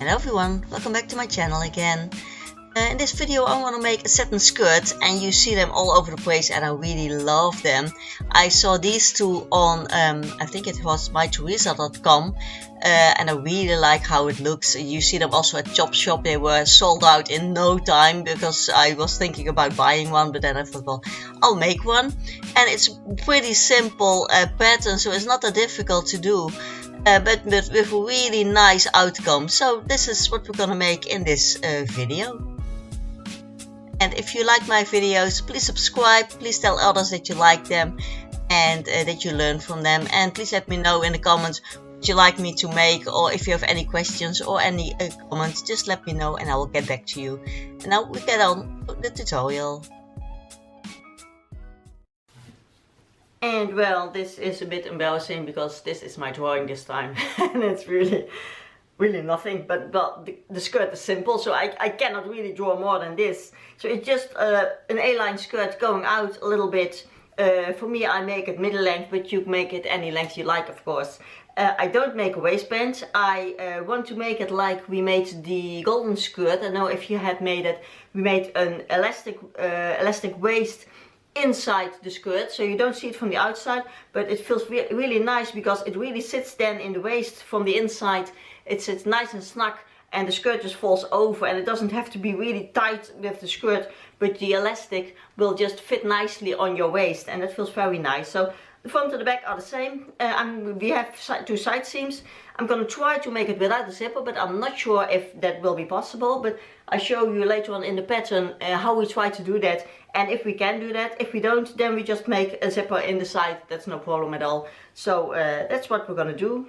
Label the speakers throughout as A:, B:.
A: Hello everyone, welcome back to my channel again. In this video I want to make a satin skirt, and you see them all over the place and I really love them. I saw these two on, I think it was myteresa.com, and I really like how it looks. You see them also at Topshop. They were sold out in no time because I was thinking about buying one, but then I thought, well, I'll make one. And it's pretty simple pattern, so it's not that difficult to do. But with a really nice outcome. So this is what we're gonna make in this video. And if you like my videos, please subscribe, please tell others that you like them and that you learn from them. And please let me know in the comments what you like me to make, or if you have any questions or any comments, just let me know and I will get back to you. And now we get on with the tutorial. And well, this is a bit embarrassing because this is my drawing this time and it's really nothing, but the skirt is simple, so I cannot really draw more than this. So it's just an A-line skirt going out a little bit. For me, I make it middle length, but you make it any length you like, of course. I don't make a waistband. I want to make it like we made the golden skirt. I don't know if you had made it. We made an elastic waist inside the skirt, so you don't see it from the outside, but it feels really nice because it really sits then in the waist from the inside. It sits nice and snug and the skirt just falls over, and it doesn't have to be really tight with the skirt, but the elastic will just fit nicely on your waist and it feels very nice. So the front and the back are the same. We have two side seams. I'm going to try to make it without the zipper, but I'm not sure if that will be possible. But I'll show you later on in the pattern how we try to do that, and if we can do that. If we don't, then we just make a zipper in the side. That's no problem at all. So that's what we're going to do.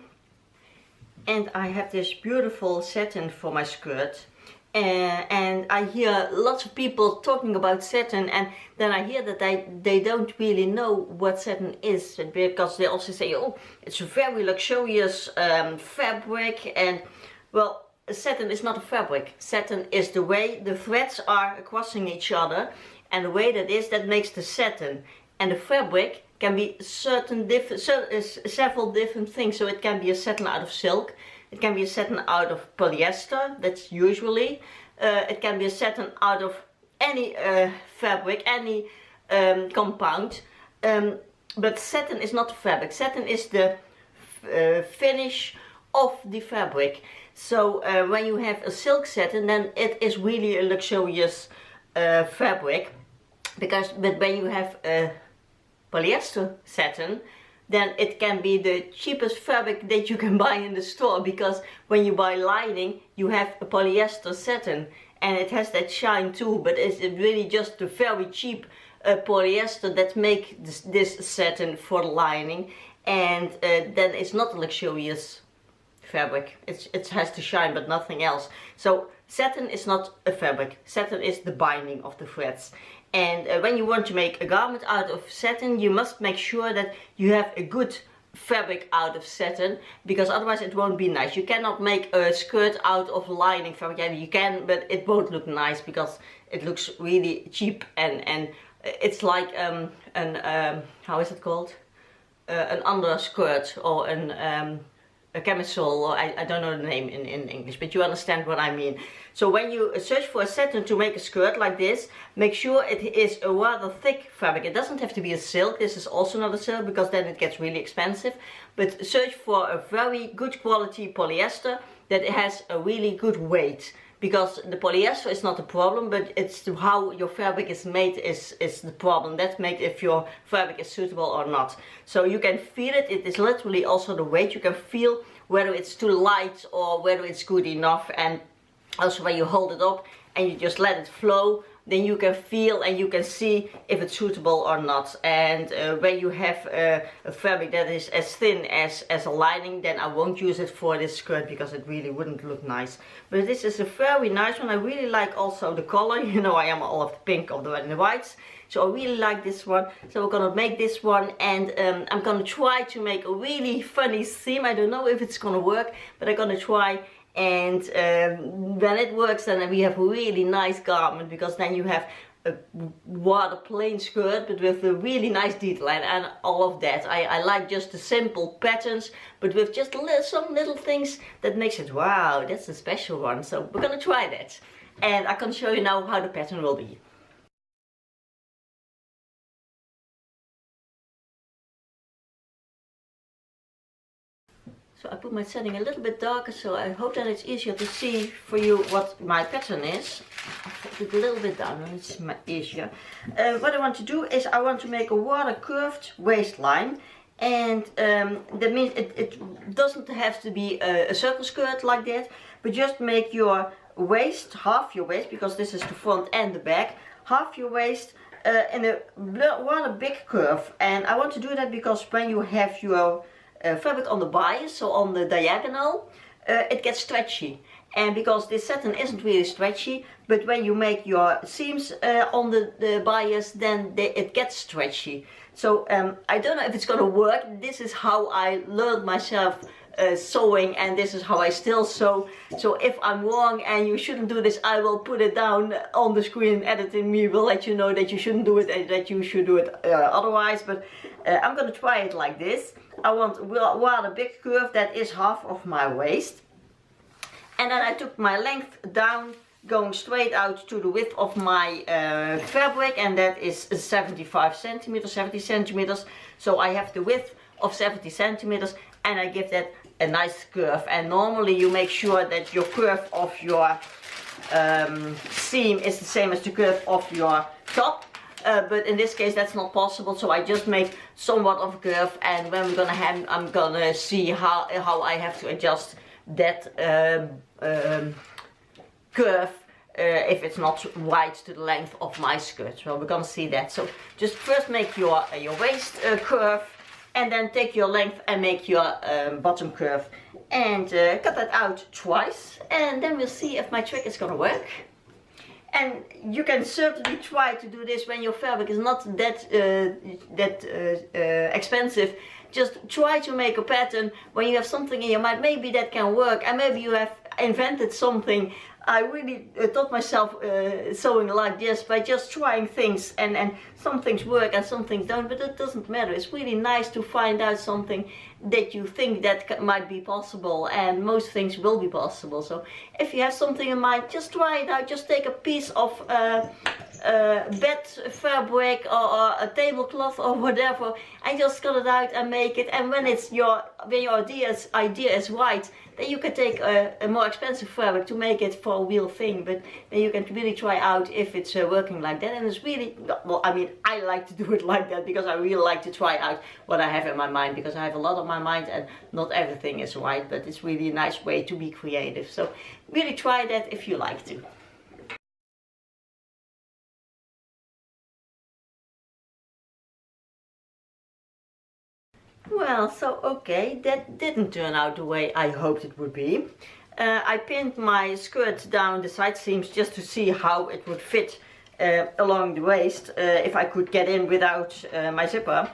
A: And I have this beautiful satin for my skirt. And I hear lots of people talking about satin, and then I hear that they don't really know what satin is, because they also say, oh, it's a very luxurious fabric. And well, satin is not a fabric. Satin is the way the threads are crossing each other, and the way that makes the satin. And the fabric can be several different things. So it can be a satin out of silk. It can be a satin out of polyester, that's usually. It can be a satin out of any fabric, any compound. But satin is not a fabric. Satin is the finish of the fabric. So when you have a silk satin, then it is really a luxurious fabric. But when you have a polyester satin, then it can be the cheapest fabric that you can buy in the store, because when you buy lining, you have a polyester satin and it has that shine too, but it's really just the very cheap polyester that make this satin for the lining, and then it's not a luxurious fabric. It has to shine but nothing else. So satin is not a fabric. Satin is the binding of the threads. And when you want to make a garment out of satin, you must make sure that you have a good fabric out of satin, because otherwise it won't be nice. You cannot make a skirt out of lining fabric. Yeah, you can, but it won't look nice because it looks really cheap, and it's like how is it called? An underskirt, or a camisole, or I don't know the name in English, but you understand what I mean. So when you search for a satin to make a skirt like this, make sure it is a rather thick fabric. It doesn't have to be a silk. This is also not a silk, because then it gets really expensive. But search for a very good quality polyester that has a really good weight, because the polyester is not a problem, but it's how your fabric is made is the problem. That makes if your fabric is suitable or not. So you can feel it. It is literally also the weight. You can feel whether it's too light or whether it's good enough. And also when you hold it up and you just let it flow, then you can feel and you can see if it's suitable or not. And when you have a fabric that is as thin as a lining, then I won't use it for this skirt because it really wouldn't look nice. But this is a very nice one. I really like also the color. You know, I am all of the pink, of the red and the whites. So I really like this one. So we're gonna make this one, and I'm gonna try to make a really funny theme. I don't know if it's gonna work, but I'm gonna try. And when it works, then we have a really nice garment, because then you have a rather plain skirt, but with a really nice detail and all of that. I like just the simple patterns, but with just some little things that makes it, wow, that's a special one. So we're gonna try that. And I can show you now how the pattern will be. So I put my setting a little bit darker, so I hope that it's easier to see for you what my pattern is. I'll put it a little bit down and it's easier. What I want to do is I want to make a water curved waistline. And that means it doesn't have to be a circle skirt like that, but just make your waist, half your waist, because this is the front and the back, half your waist in a rather big curve. And I want to do that because when you have your fabric on the bias, so on the diagonal, it gets stretchy. And because this satin isn't really stretchy, but when you make your seams on the bias, then it gets stretchy. So I don't know if it's gonna work. This is how I learned myself sewing, and this is how I still sew. So if I'm wrong and you shouldn't do this, I will put it down on the screen. Editing me will let you know that you shouldn't do it and that you should do it otherwise. But I'm gonna try it like this. I want a rather big curve that is half of my waist. And then I took my length down, going straight out to the width of my fabric, and that is 75 centimeters, 70 centimeters. So I have the width of 70 centimeters, and I give that a nice curve. And normally you make sure that your curve of your seam is the same as the curve of your top. But in this case that's not possible, so I just make somewhat of a curve, and when we're gonna have, I'm gonna see how I have to adjust that curve if it's not right to the length of my skirt. Well, we're gonna see that. So just first make your waist curve, and then take your length and make your bottom curve, and cut that out twice, and then we'll see if my trick is gonna work. And you can certainly try to do this when your fabric is not that expensive. Just try to make a pattern when you have something in your mind. Maybe that can work, and maybe you have invented something. I really taught myself sewing like this by just trying things, and some things work and some things don't, but it doesn't matter. It's really nice to find out something that you think that might be possible, and most things will be possible. So if you have something in mind, just try it out. Just take a piece of bed fabric or a tablecloth or whatever, and just cut it out and make it. And when your idea is right, then you can take a more expensive fabric to make it for a real thing. But then you can really try out if it's working like that. And it's really, well, I mean, I like to do it like that because I really like to try out what I have in my mind, because I have a lot on my mind and not everything is right, but it's really a nice way to be creative. So really try that if you like to. Well, so okay, that didn't turn out the way I hoped it would be. I pinned my skirt down the side seams just to see how it would fit along the waist, if I could get in without my zipper.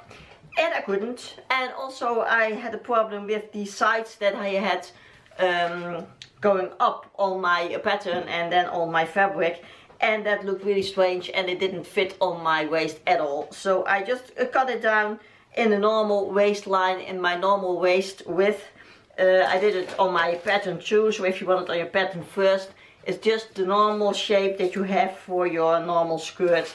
A: And I couldn't. And also I had a problem with the sides that I had going up on my pattern and then on my fabric. And that looked really strange, and it didn't fit on my waist at all. So I just cut it down in a normal waistline, in my normal waist width. I did it on my pattern too, so if you want it on your pattern first, it's just the normal shape that you have for your normal skirt.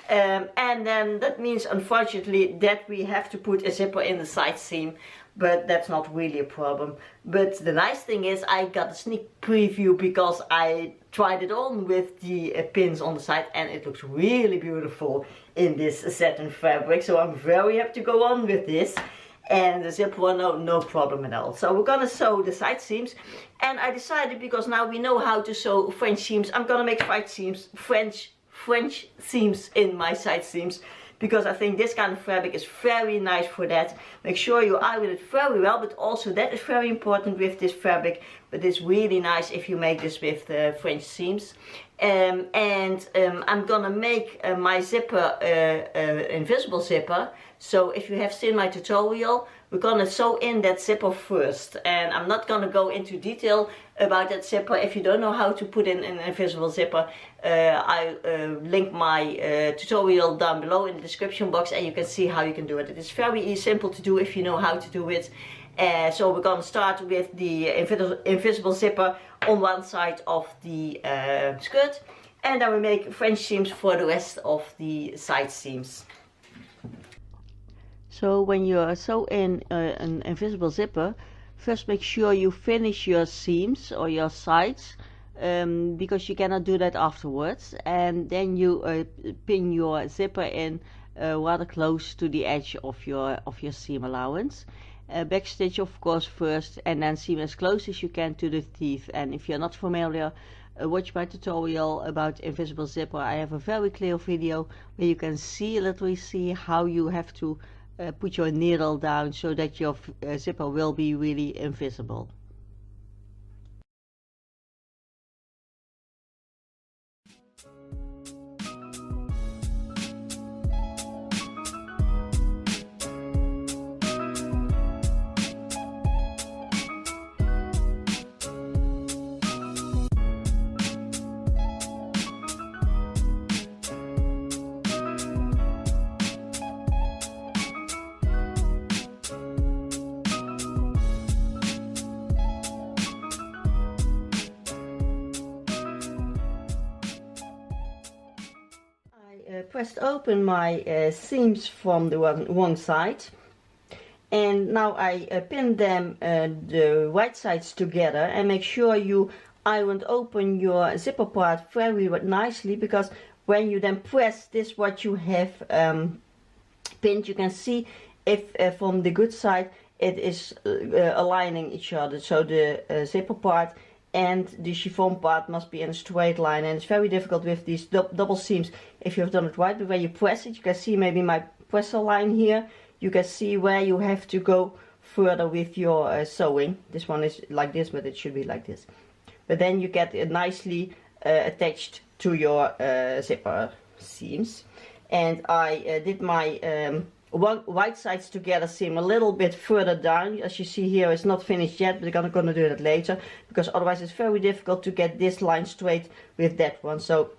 A: And then that means, unfortunately, that we have to put a zipper in the side seam, but that's not really a problem. But the nice thing is I got a sneak preview because I tried it on with the pins on the side, and it looks really beautiful in this satin fabric. So I'm very happy to go on with this. And the zipper one, no problem at all. So we're gonna sew the side seams, and I decided, because now we know how to sew French seams, I'm gonna make side seams, French seams in my side seams, because I think this kind of fabric is very nice for that. Make sure you iron it very well, but also that is very important with this fabric. But it's really nice if you make this with French seams. I'm gonna make my zipper invisible zipper, So if you have seen my tutorial, we're gonna sew in that zipper first, and I'm not gonna go into detail about that zipper. If you don't know how to put in an invisible zipper, I link my tutorial down below in the description box, and you can see how you can do it. It is very simple to do if you know how to do it. So we're gonna start with the invisible zipper on one side of the skirt, and then we make French seams for the rest of the side seams. So when you sew in an invisible zipper, first make sure you finish your seams or your sides, because you cannot do that afterwards, and then you pin your zipper in rather close to the edge of your seam allowance. Backstitch of course first, and then seam as close as you can to the teeth. And if you're not familiar, watch my tutorial about invisible zipper. I have a very clear video where you can literally see how you have to put your needle down so that your zipper will be really invisible. Pressed open my seams from the one side, and now I pin them the right sides together, and make sure you ironed open your zipper part very nicely, because when you then press this what you have pinned, you can see if from the good side it is aligning each other. So the zipper part and the chiffon part must be in a straight line, and it's very difficult with these double seams if you have done it right. But when you press it, you can see maybe my presser line here, you can see where you have to go further with your sewing. This one is like this, but it should be like this. But then you get it nicely attached to your zipper seams. And I did my right sides together seam a little bit further down. As you see here, it's not finished yet, but I'm gonna do that later, because otherwise it's very difficult to get this line straight with that one. So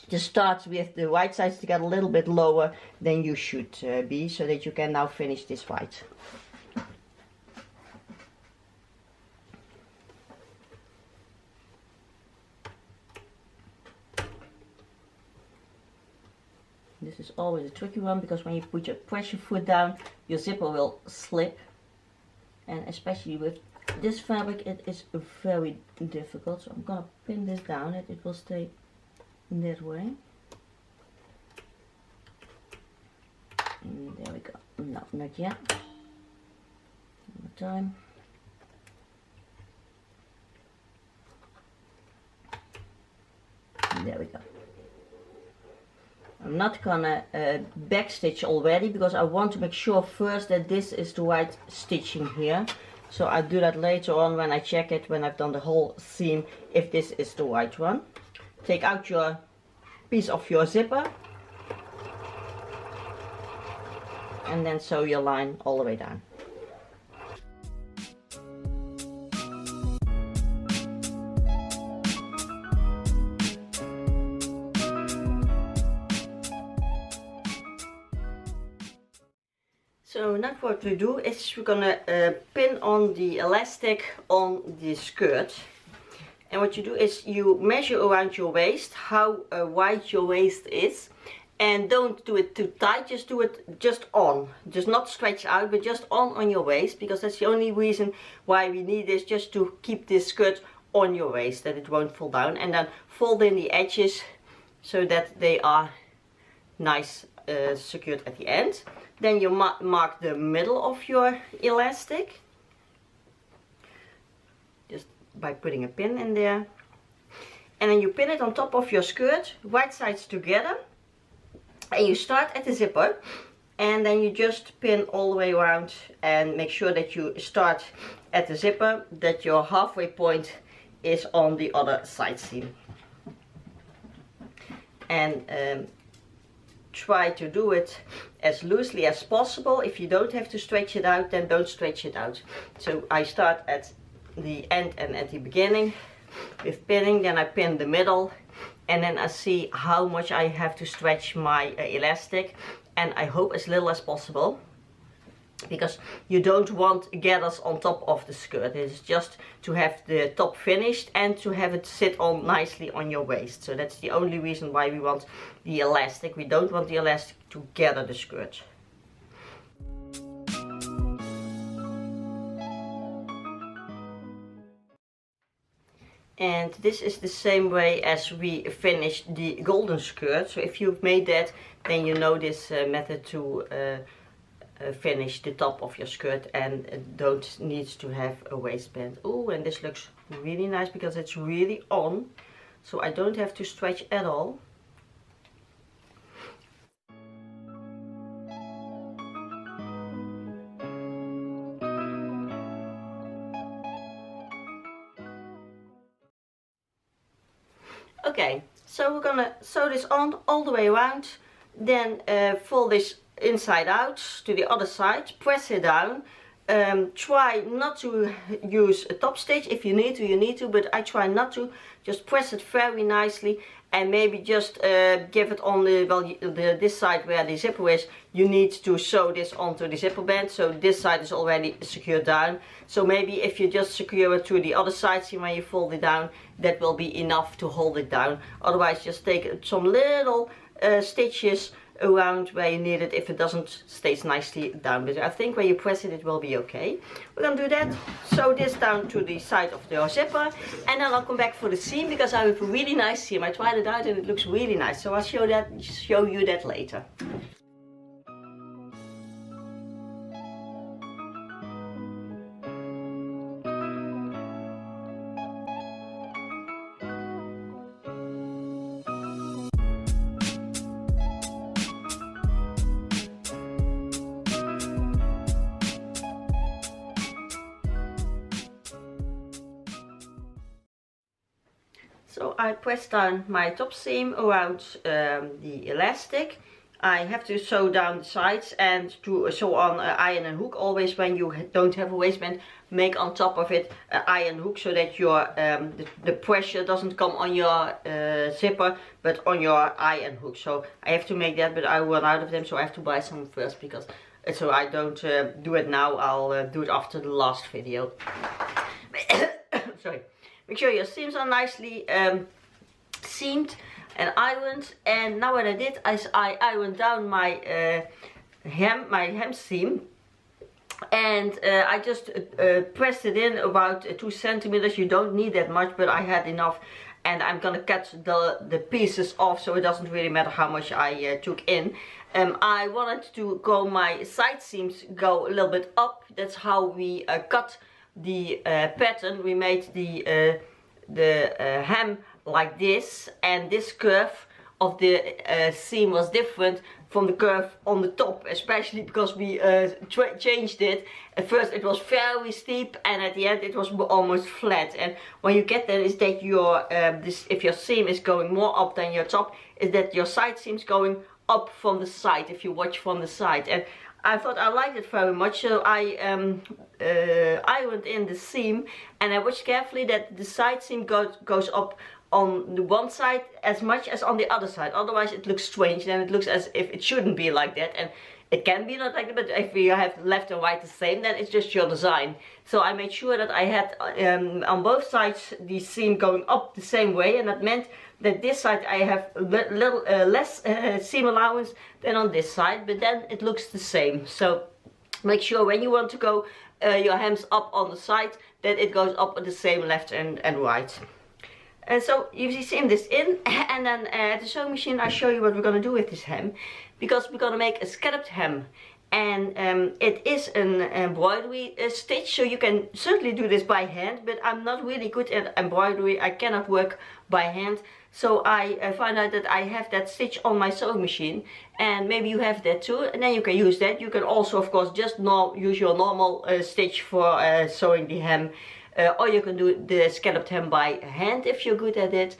A: just start with the right sides together a little bit lower than you should be, so that you can now finish this right. This is always a tricky one, because when you put your pressure foot down, your zipper will slip, and especially with this fabric it is very difficult. So I'm gonna pin this down, it will stay in that way. And there we go. No, not yet. One more time. And there we go. I'm not gonna backstitch already, because I want to make sure first that this is the right stitching here. So I'll do that later on when I check it, when I've done the whole seam, if this is the right one. Take out your piece of your zipper, and then sew your line all the way down. So now what we do is we're gonna pin on the elastic on the skirt. And what you do is you measure around your waist how wide your waist is, and don't do it too tight, just do it just on, just not stretch out, but just on your waist, because that's the only reason why we need this, just to keep this skirt on your waist, that it won't fall down. And then fold in the edges so that they are nice secured at the end. Then you mark the middle of your elastic, just by putting a pin in there. And then you pin it on top of your skirt, right sides together. And you start at the zipper, and then you just pin all the way around, and make sure that you start at the zipper, that your halfway point is on the other side seam. And try to do it as loosely as possible. If you don't have to stretch it out, then don't stretch it out. So I start at the end and at the beginning with pinning, then I pin the middle, and then I see how much I have to stretch my elastic, and I hope as little as possible, because you don't want gathers on top of the skirt. It's just to have the top finished and to have it sit on nicely on your waist. So that's the only reason why we want the elastic. We don't want the elastic to gather the skirt. And this is the same way as we finished the golden skirt. So if you've made that, then you know this method to finish the top of your skirt and don't need to have a waistband. Oh, and this looks really nice because it's really on, so I don't have to stretch at all. Okay, so we're gonna sew this on all the way around, then fold this inside out to the other side, press it down. Try not to use a top stitch. If you need to, you need to, but I try not to. Just press it very nicely, and maybe just give it on the, well, this side where the zipper is, you need to sew this onto the zipper band. So this side is already secured down. So maybe if you just secure it to the other side, see when you fold it down, that will be enough to hold it down. Otherwise, just take some little stitches around where you need it if it doesn't stay nicely down, but I think when you press it, it will be okay. We're gonna do that, sew this down to the side of the zipper, and then I'll come back for the seam, because I have a really nice seam. I tried it out and it looks really nice, so I'll show you that later. So I press down my top seam around the elastic. I have to sew down the sides and to sew on iron and hook. Always when you don't have a waistband, make on top of it an iron hook, so that your the pressure doesn't come on your zipper but on your iron hook. So I have to make that, but I run out of them, so I have to buy some first, because so I don't do it now. I'll do it after the last video. Sorry. Make sure your seams are nicely seamed and ironed. And now what I did is I ironed down my hem seam, and I just pressed it in about 2 centimeters. You don't need that much, but I had enough, and I'm gonna cut the pieces off, so it doesn't really matter how much I took in. I wanted to go, my side seams go a little bit up. That's how we cut the pattern. We made the hem like this, and this curve of the seam was different from the curve on the top, especially because we changed it. At first it was very steep, and at the end it was almost flat. And when you get there, is that your if your seam is going more up than your top, is that your side seam's going up from the side, if you watch from the side. And I thought I liked it very much, so I ironed in the seam, and I watched carefully that the side seam goes up on the one side as much as on the other side. Otherwise it looks strange, and it looks as if it shouldn't be like that. And it can be not like that, but if you have left and right the same, then it's just your design. So I made sure that I had on both sides the seam going up the same way, and that meant that this side I have a little less seam allowance than on this side, but then it looks the same. So make sure when you want to go your hems up on the side, that it goes up at the same left and right. And so you seam this in, and then at the sewing machine I show you what we're going to do with this hem, because we're going to make a scalloped hem. And it is an embroidery stitch, so you can certainly do this by hand, but I'm not really good at embroidery. I cannot work by hand, so I found out that I have that stitch on my sewing machine, and maybe you have that too, and then you can use that. You can also, of course, just use your normal stitch for sewing the hem, or you can do the scalloped hem by hand if you're good at it.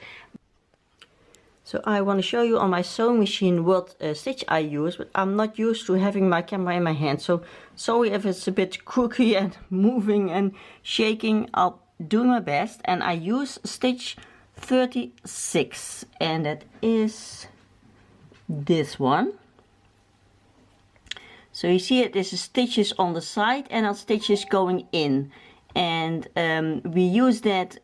A: So I want to show you on my sewing machine what stitch I use, but I'm not used to having my camera in my hand. So sorry if it's a bit crooky and moving and shaking. I'll do my best. And I use stitch 36, and that is this one. So you see it, there's stitches on the side and stitches going in. And we use that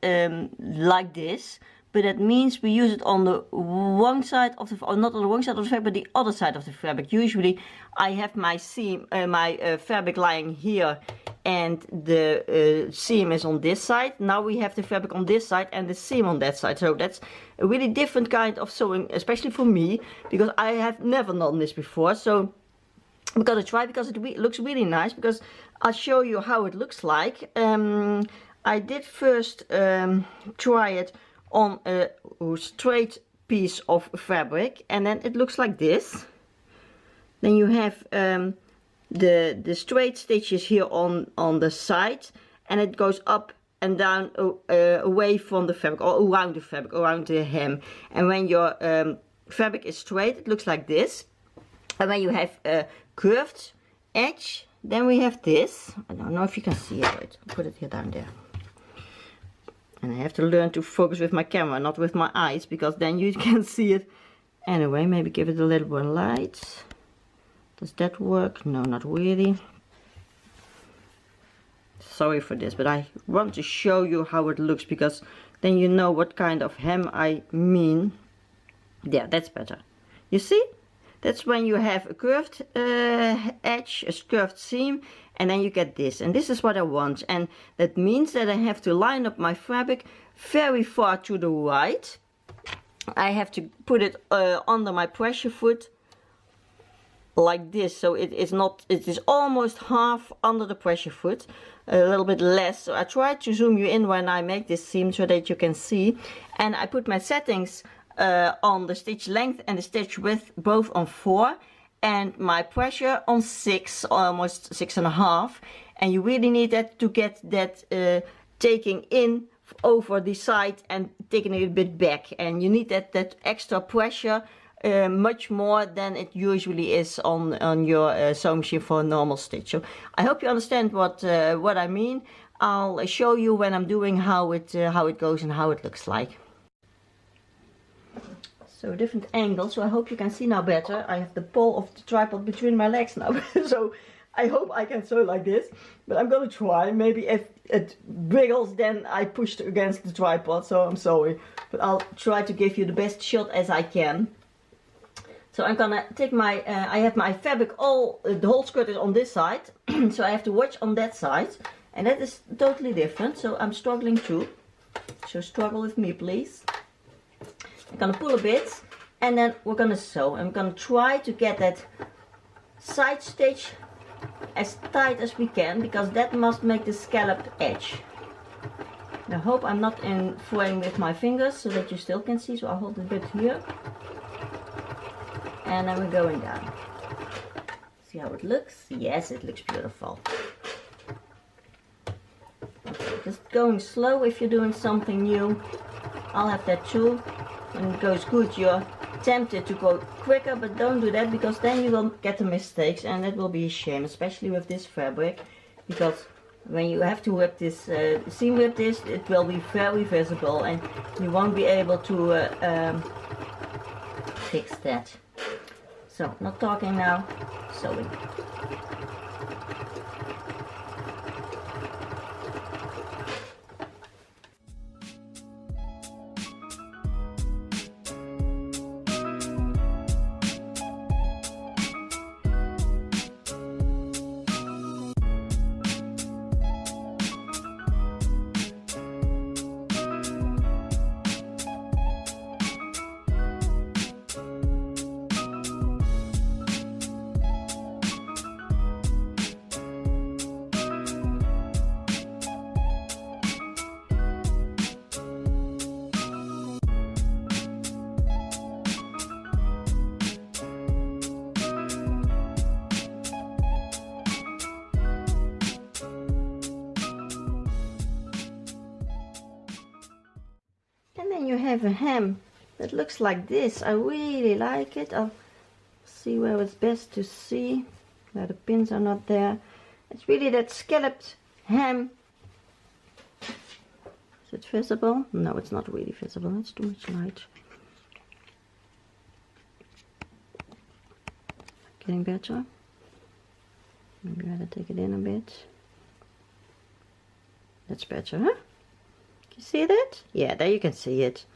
A: like this. But that means we use it on the wrong side of the, or not on the wrong side of the fabric, but the other side of the fabric. Usually I have my seam, fabric lying here, and the seam is on this side. Now we have the fabric on this side and the seam on that side. So that's a really different kind of sewing, especially for me, because I have never done this before. So we're gonna try, because it looks really nice, because I'll show you how it looks like. I did first try it on a straight piece of fabric, and then it looks like this. Then you have the straight stitches here on the side, and it goes up and down away from the fabric, or around the fabric, around the hem. And when your fabric is straight, it looks like this. And when you have a curved edge, then we have this. I don't know if you can see it. Wait, I'll put it here down there. And I have to learn to focus with my camera, not with my eyes, because then you can see it. Anyway, maybe give it a little more light. Does that work? No, not really. Sorry for this, but I want to show you how it looks, because then you know what kind of hem I mean. Yeah, that's better. You see? That's when you have a curved edge, a curved seam, and then you get this. And this is what I want. And that means that I have to line up my fabric very far to the right. I have to put it under my pressure foot like this. So it is almost half under the pressure foot, a little bit less. So I try to zoom you in when I make this seam so that you can see. And I put my settings on the stitch length and the stitch width both on 4, and my pressure on 6, almost 6.5. And you really need that to get that taking in over the side and taking it a bit back. And you need that extra pressure much more than it usually is on your sewing machine for a normal stitch. So I hope you understand what I mean. I'll show you when I'm doing how it goes and how it looks like. So different angles, so I hope you can see now better. I have the pole of the tripod between my legs now, so I hope I can sew like this, but I'm gonna try. Maybe if it wiggles, then I pushed against the tripod, so I'm sorry. But I'll try to give you the best shot as I can. So I'm gonna take my, I have my fabric the whole skirt is on this side, so I have to watch on that side, and that is totally different, so I'm struggling too. So struggle with me, please. I'm gonna pull a bit, and then we're gonna sew. I'm gonna try to get that side stitch as tight as we can, because that must make the scalloped edge. I hope I'm not in frame with my fingers so that you still can see, so I'll hold it a bit here. And then we're going down. See how it looks? Yes, it looks beautiful. Okay, just going slow if you're doing something new. I'll have that too. When it goes good, you're tempted to go quicker, but don't do that, because then you will get the mistakes, and that will be a shame, especially with this fabric, because when you have to whip this, seam whip this, it will be very visible, and you won't be able to fix that. So, not talking now, sewing. And then you have a hem It looks like this. I really like it. I'll see where it's best to see, where the pins are not there. It's really that scalloped hem. Is it visible? No, it's not really visible. It's too much light. Getting better. Maybe I gotta take it in a bit. That's better, huh? Can you see that? Yeah, there you can see it.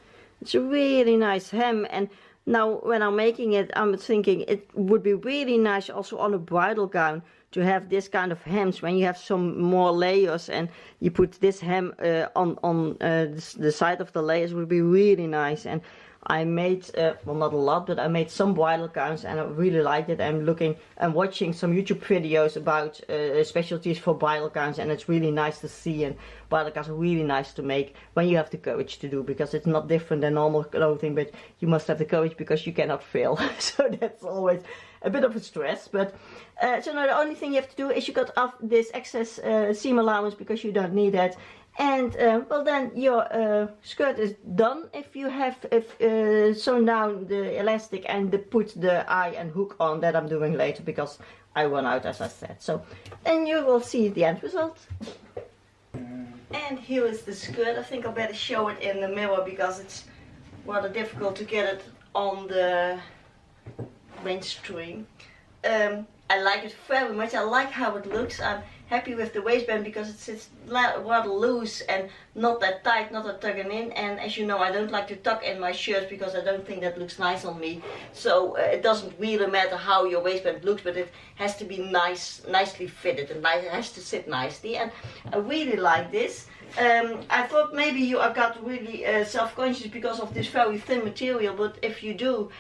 A: It's a really nice hem, and now when I'm making it, I'm thinking it would be really nice also on a bridal gown to have this kind of hems when you have some more layers, and you put this hem on the side of the layers. Would be really nice. And I made, well, not a lot, but I made some bridal gowns and I really liked it. I'm looking and watching some YouTube videos about specialties for bridal gowns, and it's really nice to see, and bridal gowns are really nice to make when you have the courage to do, because it's not different than normal clothing, but you must have the courage because you cannot fail. So that's always a bit of a stress. But so now the only thing you have to do is you cut off this excess seam allowance because you don't need that. And well, then your skirt is done if you have sewn down the elastic and put the eye and hook on. That I'm doing later because I run out, as I said. So then you will see the end result. And here is the skirt. I think I better show it in the mirror because it's rather difficult to get it on the mainstream. I like it very much. I like how it looks. I'm happy with the waistband because it sits rather loose and not that tight, not that tugging in. And as you know, I don't like to tuck in my shirts because I don't think that looks nice on me. So it doesn't really matter how your waistband looks, but it has to be nicely fitted, and it has to sit nicely. And I really like this. I thought maybe you got really self-conscious because of this very thin material, but if you do,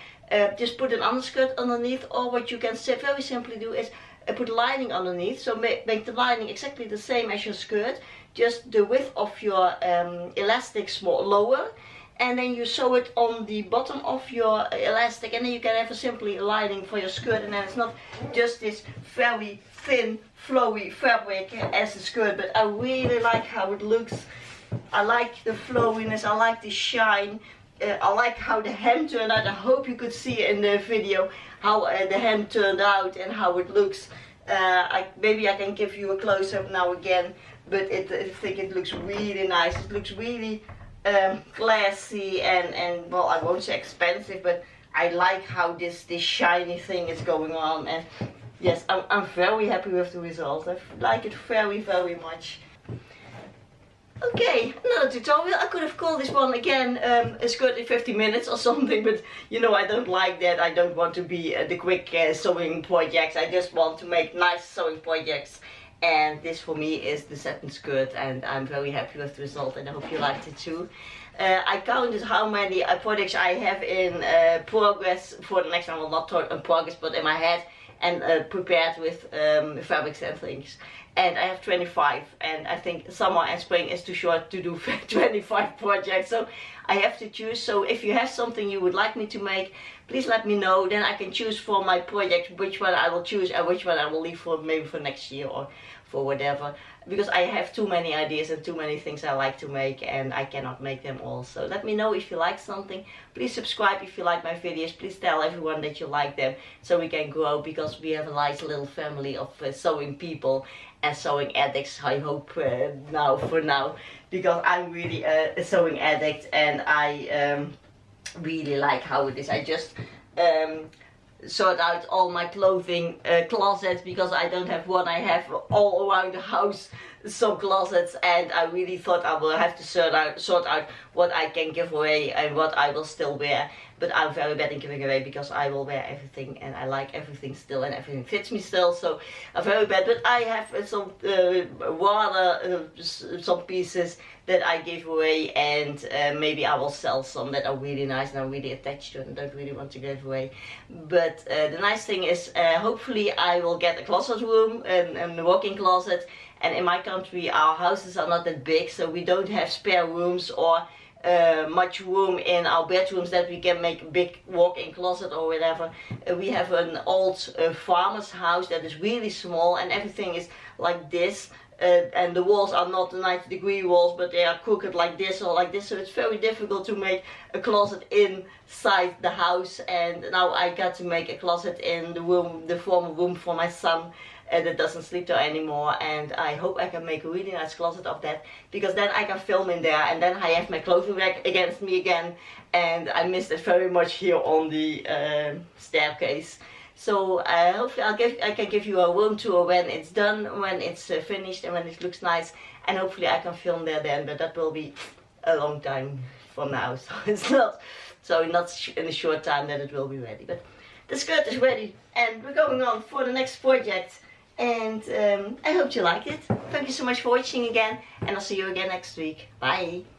A: just put an underskirt underneath, or what you can very simply do is put lining underneath. So make the lining exactly the same as your skirt, just the width of your elastic lower, and then you sew it on the bottom of your elastic, and then you can have a simply lining for your skirt, and then it's not just this very thin flowy fabric as the skirt. But I really like how it looks. I like the flowiness, I like the shine. I like how the hem turned out. I hope you could see in the video how the hem turned out and how it looks. Maybe I can give you a close-up now again, but I think it looks really nice. It looks really classy and well, I won't say expensive, but I like how this shiny thing is going on. And yes, I'm very happy with the result. I like it very, very much. Okay, another tutorial. I could have called this one again a skirt in 50 minutes or something, but you know I don't like that. I don't want to be the quick sewing projects. I just want to make nice sewing projects, and this for me is the satin skirt, and I'm very happy with the result, and I hope you liked it too. I counted how many projects I have in progress for the next one. Well, not in progress, but in my head, and prepared with fabrics and things. And I have 25, and I think summer and spring is too short to do 25 projects, so I have to choose. So if you have something you would like me to make, please let me know. Then I can choose for my project which one I will choose and which one I will leave for maybe for next year or for whatever, because I have too many ideas and too many things I like to make, and I cannot make them all. So let me know if you like something. Please subscribe if you like my videos. Please tell everyone that you like them so we can grow, because we have a nice little family of sewing people and sewing addicts, I hope, for now, because I'm really a sewing addict, and I really like how it is. I just sort out all my clothing closets, because I don't have one. I have all around the house some closets, and I really thought I will have to sort out what I can give away and what I will still wear. But I'm very bad in giving away because I will wear everything, and I like everything still, and everything fits me still, so I'm very bad. But I have some some pieces that I give away, and maybe I will sell some that are really nice and I'm really attached to and don't really want to give away. But the nice thing is, hopefully I will get a closet room and a walk-in closet. And in my country our houses are not that big, so we don't have spare rooms or much room in our bedrooms that we can make a big walk-in closet or whatever. We have an old farmer's house that is really small, and everything is like this. And the walls are not the 90-degree walls, but they are crooked like this or like this, so it's very difficult to make a closet inside the house. And now I got to make a closet in the room, the former room for my son that doesn't sleep there anymore, and I hope I can make a really nice closet of that, because then I can film in there, and then I have my clothing rack against me again, and I missed it very much here on the staircase. So hopefully I can give you a room tour when it's done, when it's finished, and when it looks nice, and hopefully I can film there then, but that will be a long time from now, so it's not in a short time that it will be ready. But the skirt is ready, and we're going on for the next project, and I hope you like it. Thank you so much for watching again, and I'll see you again next week. Bye!